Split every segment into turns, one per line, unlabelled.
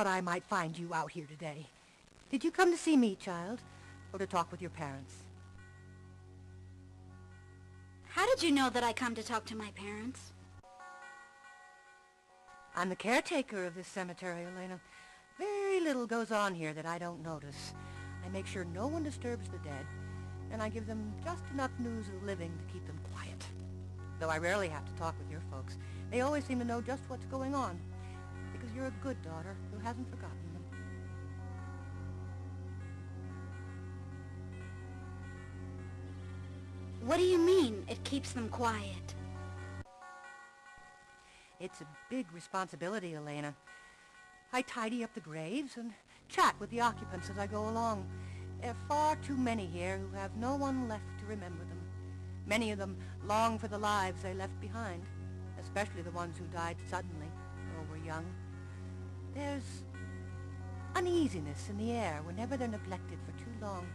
thought I might find you out here today. Did you come to see me, child, or to talk with your parents?
How did you know that I come to talk to my parents?
I'm the caretaker of this cemetery, Elena. Very little goes on here that I don't notice. I make sure no one disturbs the dead, and I give them just enough news of the living to keep them quiet. Though I rarely have to talk with your folks. They always seem to know just what's going on, because you're a good daughter who hasn't forgotten them.
What do you mean, it keeps them quiet?
It's a big responsibility, Elena. I tidy up the graves and chat with the occupants as I go along. There are far too many here who have no one left to remember them. Many of them long for the lives they left behind, especially the ones who died suddenly or were young. There's uneasiness in the air whenever they're neglected for too long.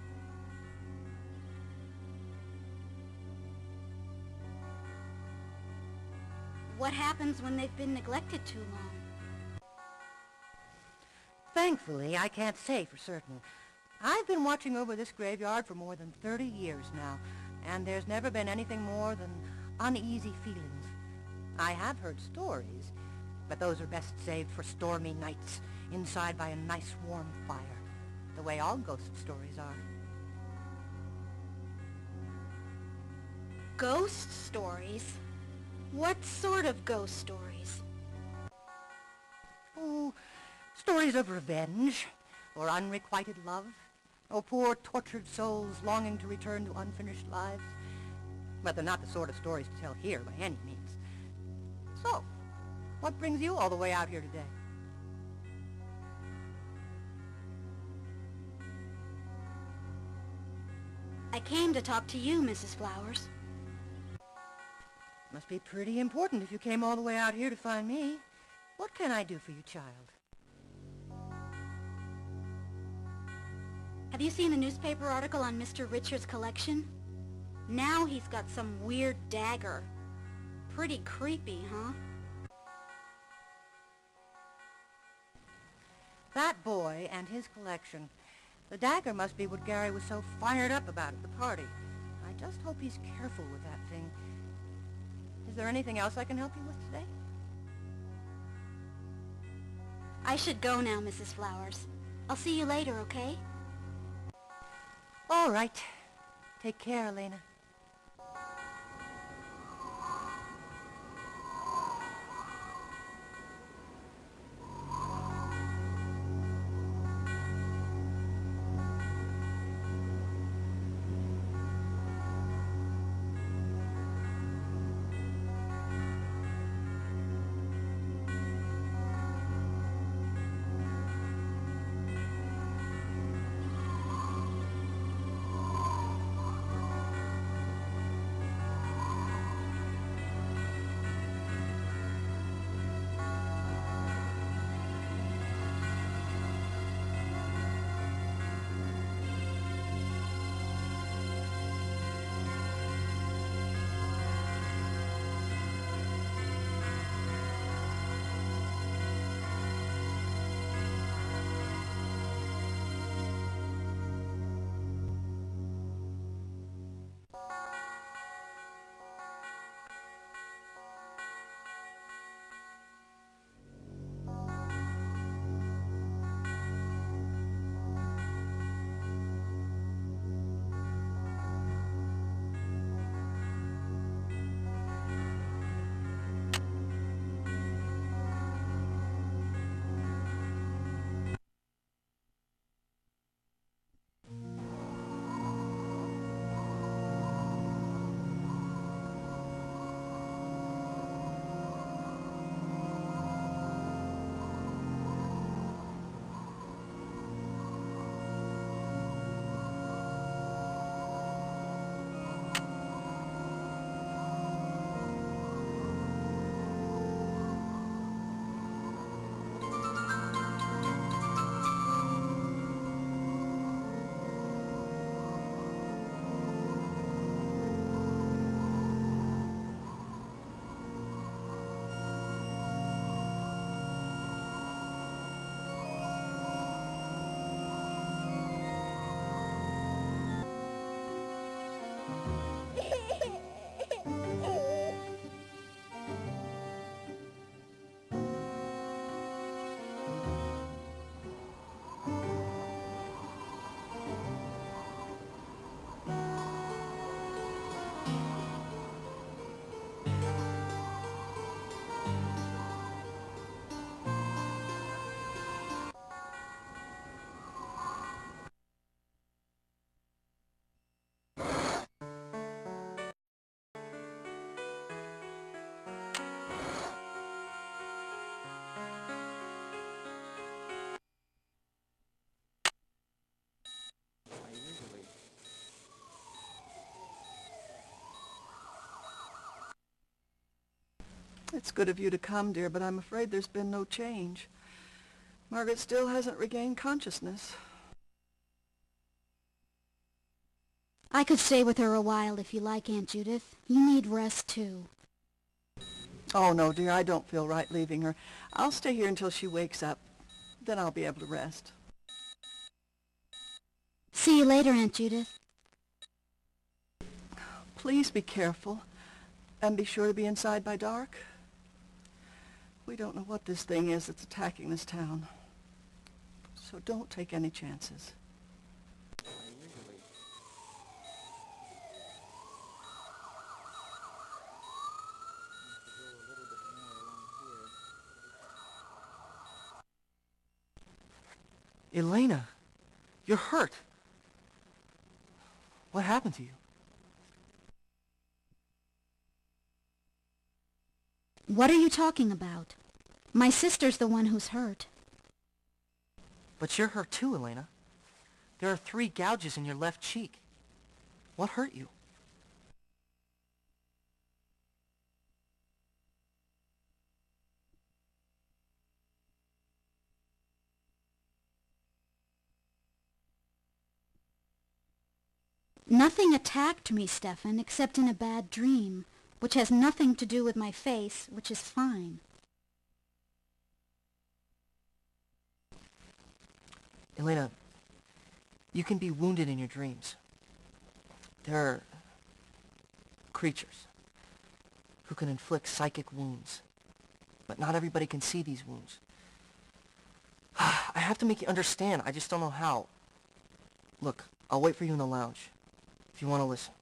What happens when they've been neglected too long?
Thankfully, I can't say for certain. I've been watching over this graveyard for more than 30 years now, and there's never been anything more than uneasy feelings. I have heard stories, but those are best saved for stormy nights, inside by a nice warm fire, the way all ghost stories are.
Ghost stories? What sort of ghost stories?
Oh, stories of revenge, or unrequited love, or poor tortured souls longing to return to unfinished lives. But they're not the sort of stories to tell here by any means. So, what brings you all the way out here today?
I came to talk to you, Mrs. Flowers.
Must be pretty important if you came all the way out here to find me. What can I do for you, child?
Have you seen the newspaper article on Mr. Richards' collection? Now he's got some weird dagger. Pretty creepy, huh?
That boy and his collection. The dagger must be what Gary was so fired up about at the party. I just hope he's careful with that thing. Is there anything else I can help you with today?
I should go now, Mrs. Flowers. I'll see you later, okay?
All right. Take care, Elena.
It's good of you to come, dear, but I'm afraid there's been no change. Margaret still hasn't regained consciousness.
I could stay with her a while if you like, Aunt Judith. You need rest, too.
Oh, no, dear, I don't feel right leaving her. I'll stay here until she wakes up. Then I'll be able to rest.
See you later, Aunt Judith.
Please be careful, and be sure to be inside by dark. We don't know what this thing is that's attacking this town, so don't take any chances.
Elena, you're hurt. What happened to you?
What are you talking about? My sister's the one who's hurt.
But you're hurt too, Elena. There are 3 gouges in your left cheek. What hurt you?
Nothing attacked me, Stefan, except in a bad dream, which has nothing to do with my face, which is fine.
Elena, you can be wounded in your dreams. There are creatures who can inflict psychic wounds, but not everybody can see these wounds. I have to make you understand. I just don't know how. Look, I'll wait for you in the lounge if you want to listen.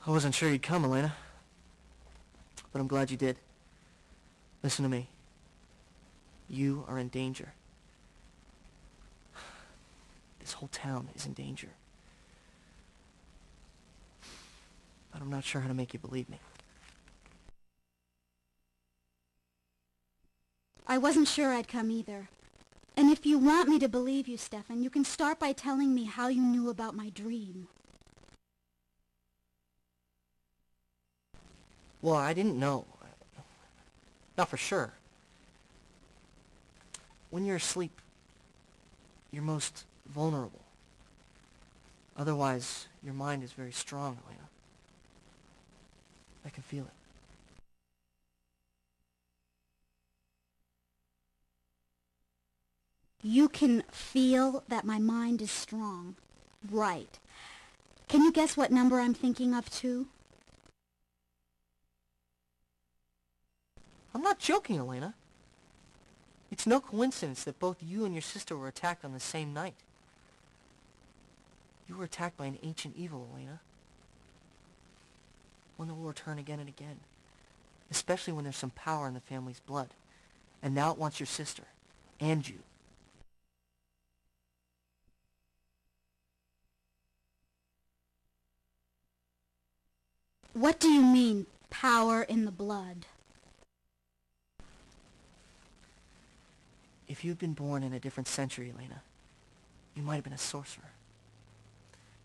I wasn't sure you'd come, Elena, but I'm glad you did. Listen to me. You are in danger. This whole town is in danger. But I'm not sure how to make you believe me.
I wasn't sure I'd come either. And if you want me to believe you, Stefan, you can start by telling me how you knew about my dream.
Well, I didn't know. Not for sure. When you're asleep, you're most vulnerable. Otherwise, your mind is very strong, Elena. I can feel it.
You can feel that my mind is strong. Right. Can you guess what number I'm thinking of, too?
I'm not joking, Elena. It's no coincidence that both you and your sister were attacked on the same night. You were attacked by an ancient evil, Elena. One that will return again and again. Especially when there's some power in the family's blood. And now it wants your sister. And you.
What do you mean, power in the blood?
If you'd been born in a different century, Elena, you might have been a sorcerer.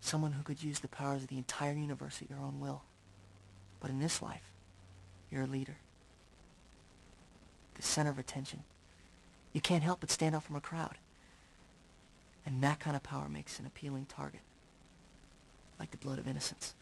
Someone who could use the powers of the entire universe at your own will. But in this life, you're a leader. The center of attention. You can't help but stand out from a crowd. And that kind of power makes an appealing target. Like the blood of innocence.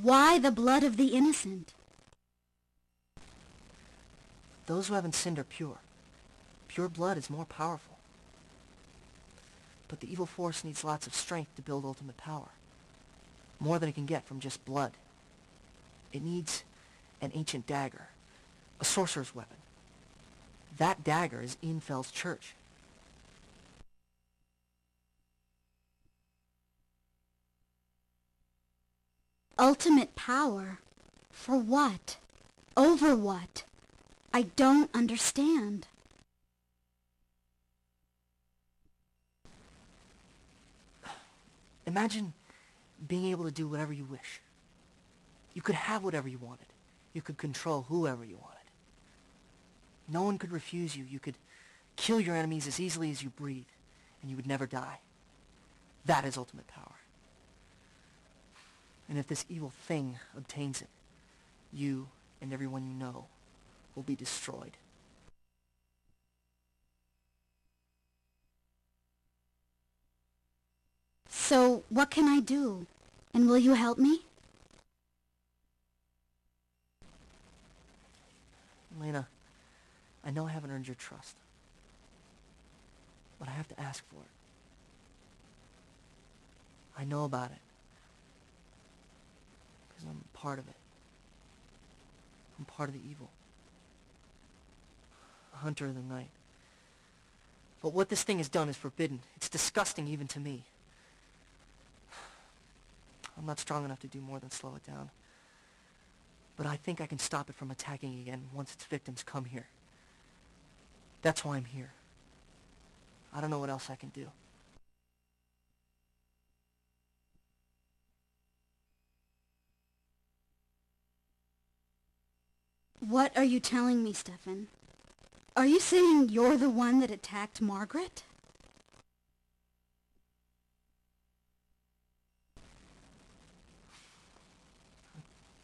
Why the blood of the innocent?
Those who haven't sinned are pure. Pure blood is more powerful. But the evil force needs lots of strength to build ultimate power. More than it can get from just blood. It needs an ancient dagger. A sorcerer's weapon. That dagger is in Fel's church.
Ultimate power? For what? Over what? I don't understand.
Imagine being able to do whatever you wish. You could have whatever you wanted. You could control whoever you wanted. No one could refuse you. You could kill your enemies as easily as you breathe, and you would never die. That is ultimate power. And if this evil thing obtains it, you and everyone you know will be destroyed.
So, what can I do? And will you help me?
Elena, I know I haven't earned your trust, but I have to ask for it. I know about it, because I'm part of it. I'm part of the evil. A hunter of the night. But what this thing has done is forbidden. It's disgusting even to me. I'm not strong enough to do more than slow it down. But I think I can stop it from attacking again once its victims come here. That's why I'm here. I don't know what else I can do.
What are you telling me, Stefan? Are you saying you're the one that attacked Margaret?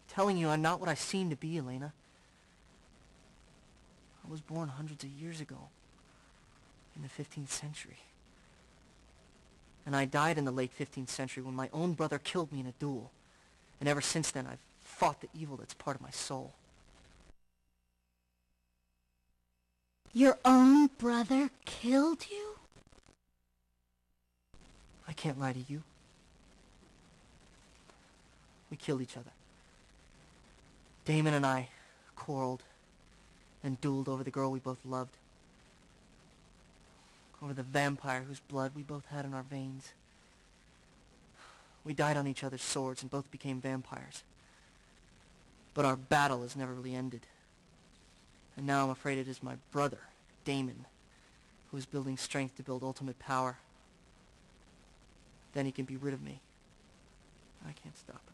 Telling you I'm not what I seem to be, Elena. I was born hundreds of years ago, in the 15th century. And I died in the late 15th century when my own brother killed me in a duel. And ever since then, I've fought the evil that's part of my soul.
Your own brother killed you?
I can't lie to you. We killed each other. Damon and I quarreled and dueled over the girl we both loved. Over the vampire whose blood we both had in our veins. We died on each other's swords and both became vampires. But our battle has never really ended. And now I'm afraid it is my brother, Damon, who is building strength to build ultimate power. Then he can be rid of me. I can't stop him.